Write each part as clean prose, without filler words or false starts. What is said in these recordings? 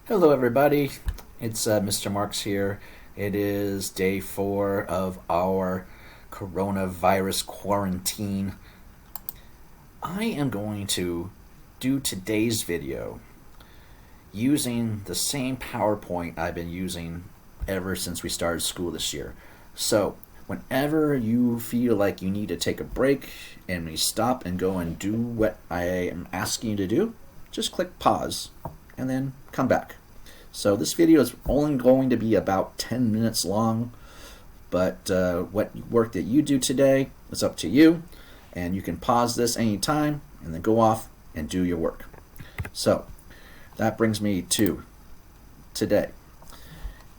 Hello, everybody. It's Mr. Marks here. It is day 4 of our coronavirus quarantine. I am going to do today's video using the same PowerPoint I've been using ever since we started school this year. So, whenever you feel like you need to take a break and we stop and go and do what I am asking you to do, just click pause and then come back. So this video is only going to be about 10 minutes long, but what work that you do today is up to you, and you can pause this anytime and then go off and do your work. So that brings me to today.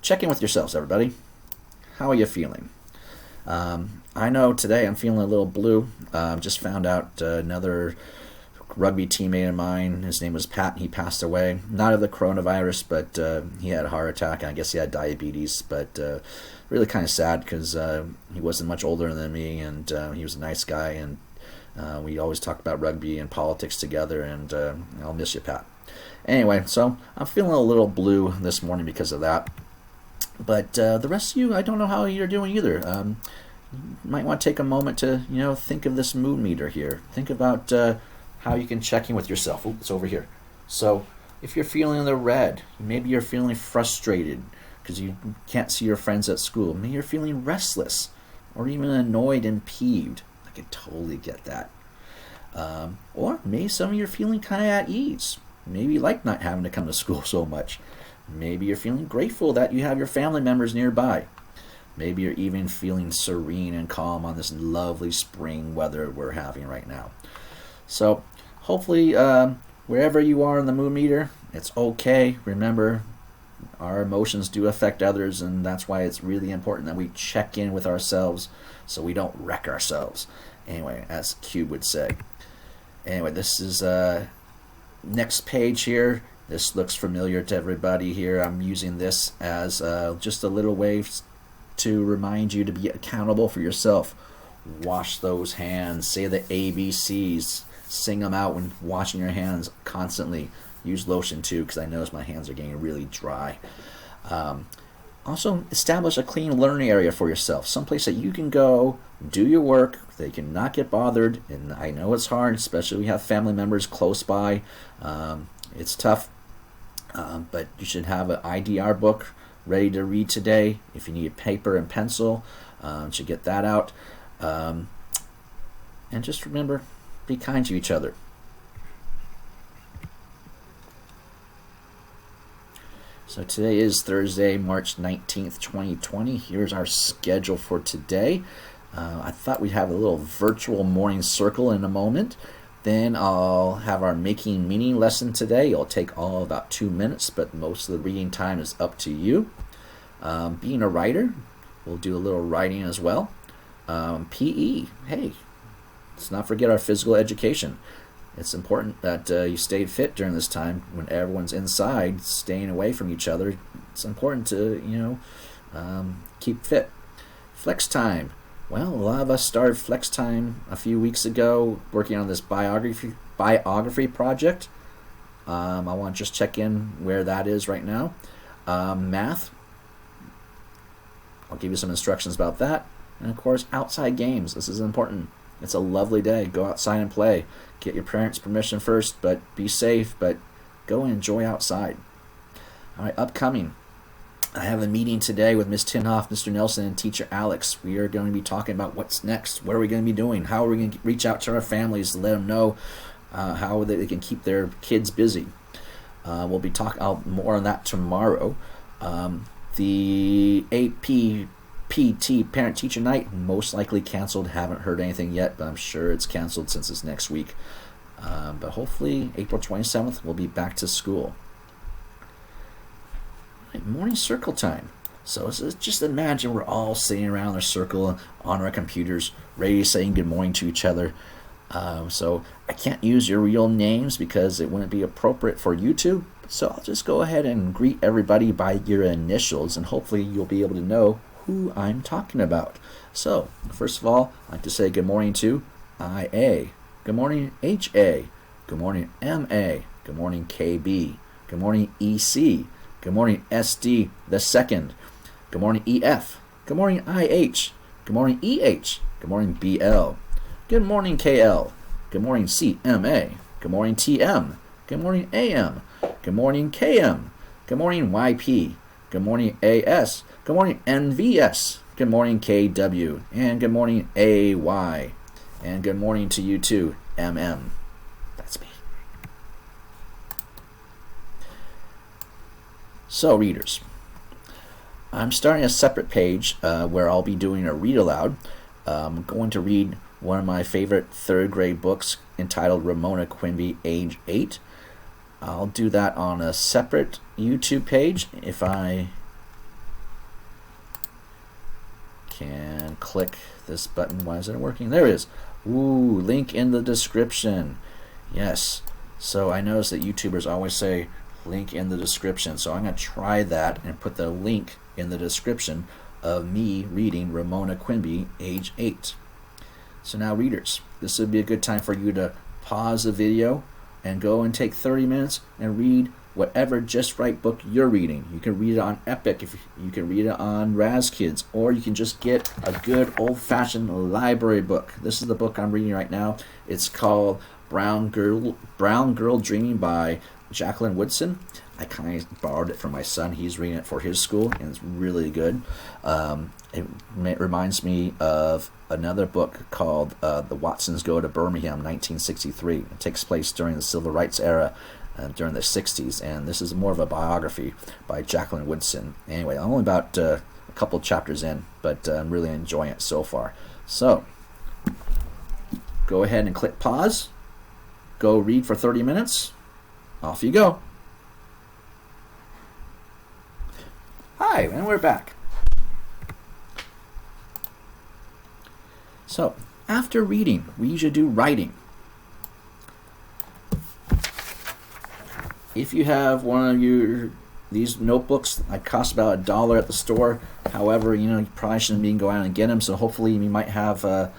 Check in with yourselves, everybody. How are you feeling? I know today I'm feeling a little blue. Just found out another rugby teammate of mine, his name was Pat, he passed away, not of the coronavirus, but he had a heart attack, and I guess he had diabetes, but really kind of sad because he wasn't much older than me, and he was a nice guy, and we always talked about rugby and politics together, and I'll miss you, Pat. Anyway, so I'm feeling a little blue this morning because of that, but the rest of you, I don't know how you're doing either. You might want to take a moment to, think of this mood meter here. Think about how you can check in with yourself. Ooh, it's over here. So if you're feeling the red, maybe you're feeling frustrated because you can't see your friends at school. Maybe you're feeling restless or even annoyed and peeved. I can totally get that. Or maybe some of you are feeling kind of at ease. Maybe you like not having to come to school so much. Maybe you're feeling grateful that you have your family members nearby. Maybe you're even feeling serene and calm on this lovely spring weather we're having right now. So hopefully, wherever you are in the mood meter, it's okay. Remember, our emotions do affect others, and that's why it's really important that we check in with ourselves so we don't wreck ourselves. Anyway, as Cube would say. Anyway, this is next page here. This looks familiar to everybody here. I'm using this as just a little way to remind you to be accountable for yourself. Wash those hands. Say the ABCs. Sing them out when washing your hands constantly. Use lotion too, because I notice my hands are getting really dry. Also, establish a clean learning area for yourself. Someplace that you can go, do your work, that you can not get bothered. And I know it's hard, especially when you have family members close by. It's tough, but you should have an IDR book ready to read today. If you need paper and pencil, you should get that out. And just remember, be kind to each other. So today is Thursday, March 19th, 2020. Here's our schedule for today. I thought we'd have a little virtual morning circle in a moment. Then I'll have our making meaning lesson today. It'll take all about 2 minutes, but most of the reading time is up to you. Being a writer, we'll do a little writing as well. PE, hey, let's not forget our physical education. It's important that you stay fit during this time when everyone's inside, staying away from each other. It's important to, keep fit. Flex time. Well, a lot of us started flex time a few weeks ago working on this biography project. I want to just check in where that is right now. Math. I'll give you some instructions about that. And of course, outside games. This is important. It's a lovely day. Go outside and play. Get your parents' permission first, but be safe, but go and enjoy outside. All right, upcoming. I have a meeting today with Ms. Tinhoff, Mr. Nelson, and Teacher Alex. We are going to be talking about what's next. What are we going to be doing? How are we going to reach out to our families to let them know how they can keep their kids busy? We'll be talking more on that tomorrow. The AP PT Parent Teacher Night most likely canceled. Haven't heard anything yet, but I'm sure it's canceled since it's next week. But hopefully April 27th we'll be back to school. Right, morning circle time. So just imagine we're all sitting around a circle on our computers, ready to saying good morning to each other. So I can't use your real names because it wouldn't be appropriate for YouTube. So I'll just go ahead and greet everybody by your initials, and hopefully you'll be able to know who I'm talking about. So, first of all, I'd like to say good morning to IA. Good morning, HA. Good morning, MA. Good morning, KB. Good morning, EC. Good morning, SD the second. Good morning, EF. Good morning, IH. Good morning, EH. Good morning, BL. Good morning, KL. Good morning, CMA. Good morning, TM. Good morning, AM. Good morning, KM. Good morning, YP. Good morning, AS. Good morning, NVS. Good morning, KW. And good morning, AY. And good morning to you too, MM. That's me. So, readers, I'm starting a separate page where I'll be doing a read aloud. I'm going to read one of my favorite third grade books entitled Ramona Quimby, age 8. I'll do that on a separate YouTube page. If I can click this button, why isn't it working? There it is. Ooh, link in the description. Yes. So I notice that YouTubers always say link in the description. So I'm going to try that and put the link in the description of me reading Ramona Quimby, age 8. So now, readers, this would be a good time for you to pause the video and go and take 30 minutes and read whatever Just Right book you're reading. You can read it on Epic, you can read it on RazKids, or you can just get a good old-fashioned library book. This is the book I'm reading right now. It's called Brown Girl Dreaming by Jacqueline Woodson. I kind of borrowed it from my son. He's reading it for his school, and it's really good. It reminds me of another book called The Watsons Go to Birmingham, 1963. It takes place during the Civil Rights era, during the 60s, and this is more of a biography by Jacqueline Woodson. Anyway, I'm only about a couple chapters in, but I'm really enjoying it so far. So, go ahead and click pause. Go read for 30 minutes. Off you go. Hi, and we're back. So, after reading, we usually do writing. If you have one of these notebooks that cost about $1 at the store, however, you probably shouldn't be going out and get them, so hopefully you might have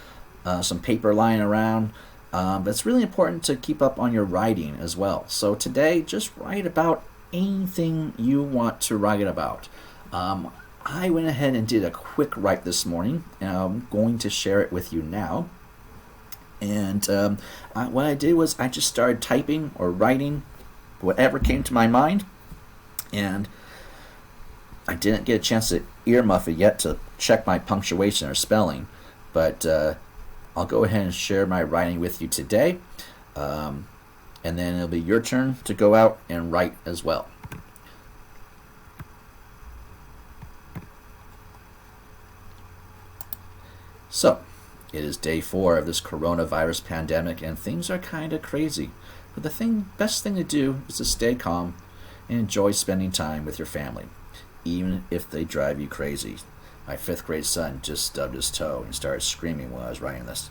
some paper lying around. But it's really important to keep up on your writing as well. So today, just write about anything you want to write about. I went ahead and did a quick write this morning, and I'm going to share it with you now. And what I did was I just started typing or writing whatever came to my mind, and I didn't get a chance to earmuff it yet to check my punctuation or spelling, but I'll go ahead and share my writing with you today, and then it'll be your turn to go out and write as well. So, it is day 4 of this coronavirus pandemic, and things are kind of crazy. But the best thing to do is to stay calm and enjoy spending time with your family, even if they drive you crazy. My 5th grade son just stubbed his toe and started screaming while I was writing this.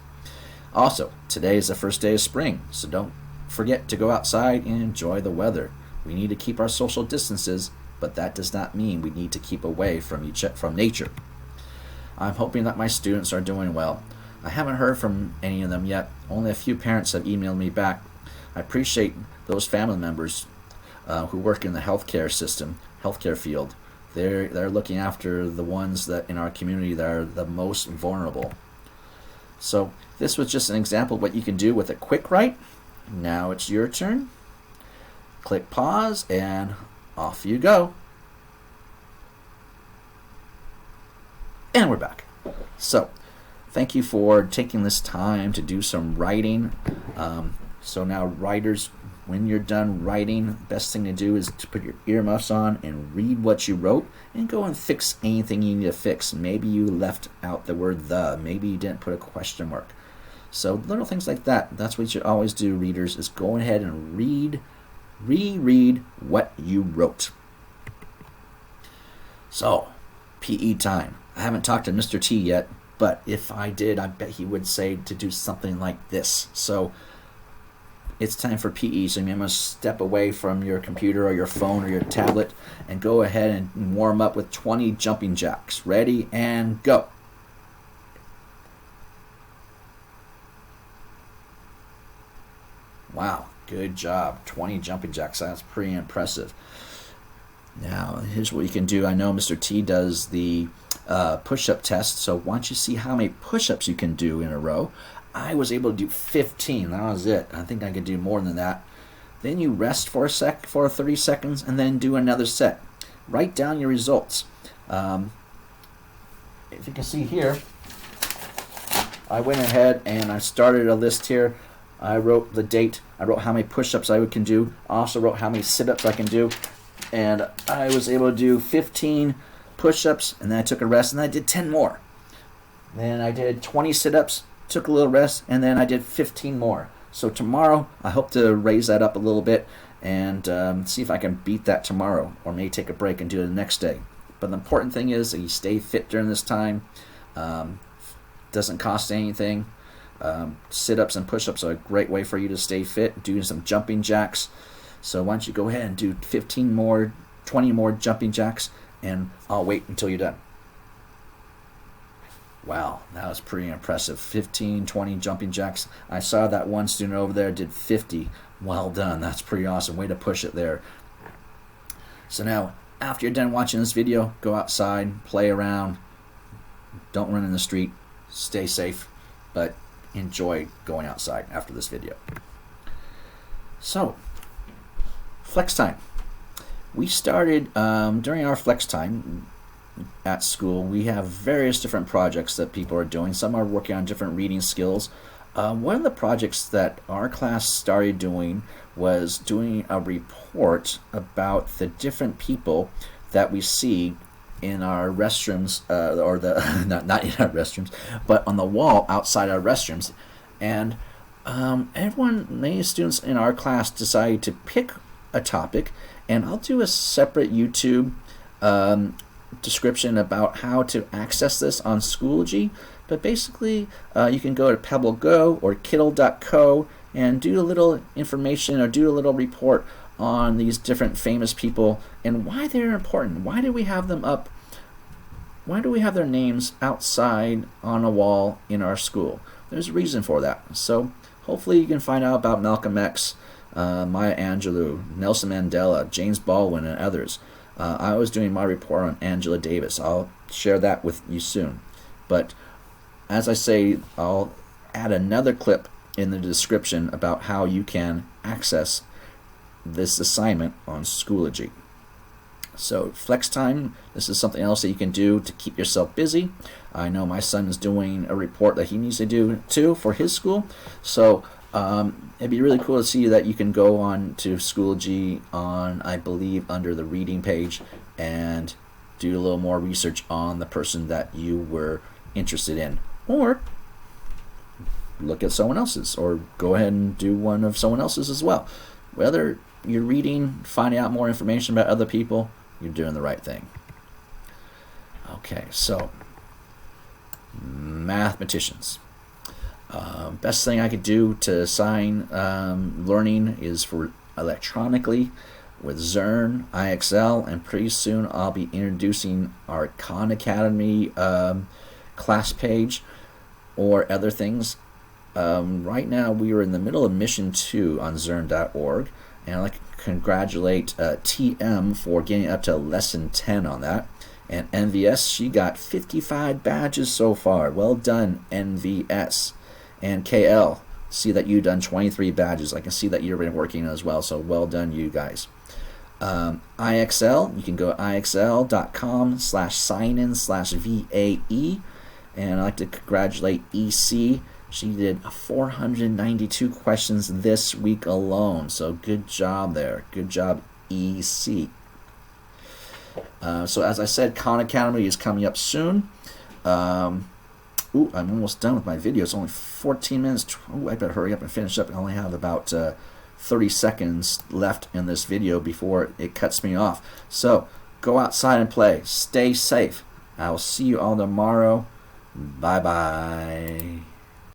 Also, today is the first day of spring, so don't forget to go outside and enjoy the weather. We need to keep our social distances, but that does not mean we need to keep away from nature. I'm hoping that my students are doing well. I haven't heard from any of them yet. Only a few parents have emailed me back. I appreciate those family members who work in the healthcare field. They're looking after the ones that in our community that are the most vulnerable. So this was just an example of what you can do with a quick write. Now it's your turn. Click pause and off you go. And we're back. So thank you for taking this time to do some writing. So now, writers, when you're done writing, the best thing to do is to put your earmuffs on and read what you wrote and go and fix anything you need to fix. Maybe you left out the word the. Maybe you didn't put a question mark. So little things like that. That's what you should always do, readers, is go ahead and reread what you wrote. So, PE time. I haven't talked to Mr. T yet, but if I did, I bet he would say to do something like this. So it's time for PE, so you must step away from your computer or your phone or your tablet and go ahead and warm up with 20 jumping jacks. Ready and go. Wow, good job. 20 jumping jacks. That's pretty impressive. Now, here's what you can do. I know Mr. T does the push-up test, so why don't you see how many push-ups you can do in a row. I was able to do 15. That was it. I think I could do more than that. Then you rest for 30 seconds and then do another set. Write down your results. If you can see here, I went ahead and I started a list here. I wrote the date. I wrote how many push-ups I can do. I also wrote how many sit-ups I can do. And I was able to do 15 push-ups, and then I took a rest, and then I did 10 more. Then I did 20 sit-ups, took a little rest, and then I did 15 more. So tomorrow, I hope to raise that up a little bit and see if I can beat that tomorrow, or maybe take a break and do it the next day. But the important thing is that you stay fit during this time. Doesn't cost anything. Sit-ups and push-ups are a great way for you to stay fit. Doing some jumping jacks. So why don't you go ahead and do 15 more, 20 more jumping jacks, and I'll wait until you're done. Wow, that was pretty impressive. 15, 20 jumping jacks. I saw that one student over there did 50. Well done. That's pretty awesome. Way to push it there. So now, after you're done watching this video, go outside, play around. Don't run in the street. Stay safe, but enjoy going outside after this video. So, flex time. We started during our flex time at school. We have various different projects that people are doing. Some are working on different reading skills. One of the projects that our class started doing was doing a report about the different people that we see in our restrooms, or the not in our restrooms, but on the wall outside our restrooms. And many students in our class decided to pick a topic, and I'll do a separate YouTube description about how to access this on Schoology. But basically, you can go to Pebble Go or Kittle.co and do a little information or do a little report on these different famous people and why they're important. Why do we have them up? Why do we have their names outside on a wall in our school? There's a reason for that. So hopefully you can find out about Malcolm X, Maya Angelou, Nelson Mandela, James Baldwin, and others. I was doing my report on Angela Davis. I'll share that with you soon. But as I say, I'll add another clip in the description about how you can access this assignment on Schoology. So flex time, this is something else that you can do to keep yourself busy. I know my son is doing a report that he needs to do too for his school. So it'd be really cool to see that you can go on to Schoology on, I believe, under the reading page and do a little more research on the person that you were interested in. Or look at someone else's, or go ahead and do one of someone else's as well. Whether you're reading, finding out more information about other people, you're doing the right thing. Okay, so mathematicians. Best thing I could do to assign learning is for electronically with Zern, IXL, and pretty soon I'll be introducing our Khan Academy class page or other things. Right now we are in the middle of Mission 2 on Zern.org, and I'd like to congratulate TM for getting up to Lesson 10 on that. And NVS, she got 55 badges so far. Well done, NVS. And KL, see that you've done 23 badges. I can see that you've been working as well, so well done, you guys. IXL, you can go to ixl.com/signin/VAE. And I'd like to congratulate EC. She did 492 questions this week alone. So good job there. Good job, EC. So as I said, Khan Academy is coming up soon. I'm almost done with my video. It's only 14 minutes. I better hurry up and finish up. I only have about 30 seconds left in this video before it cuts me off. So go outside and play. Stay safe. I will see you all tomorrow. Bye-bye.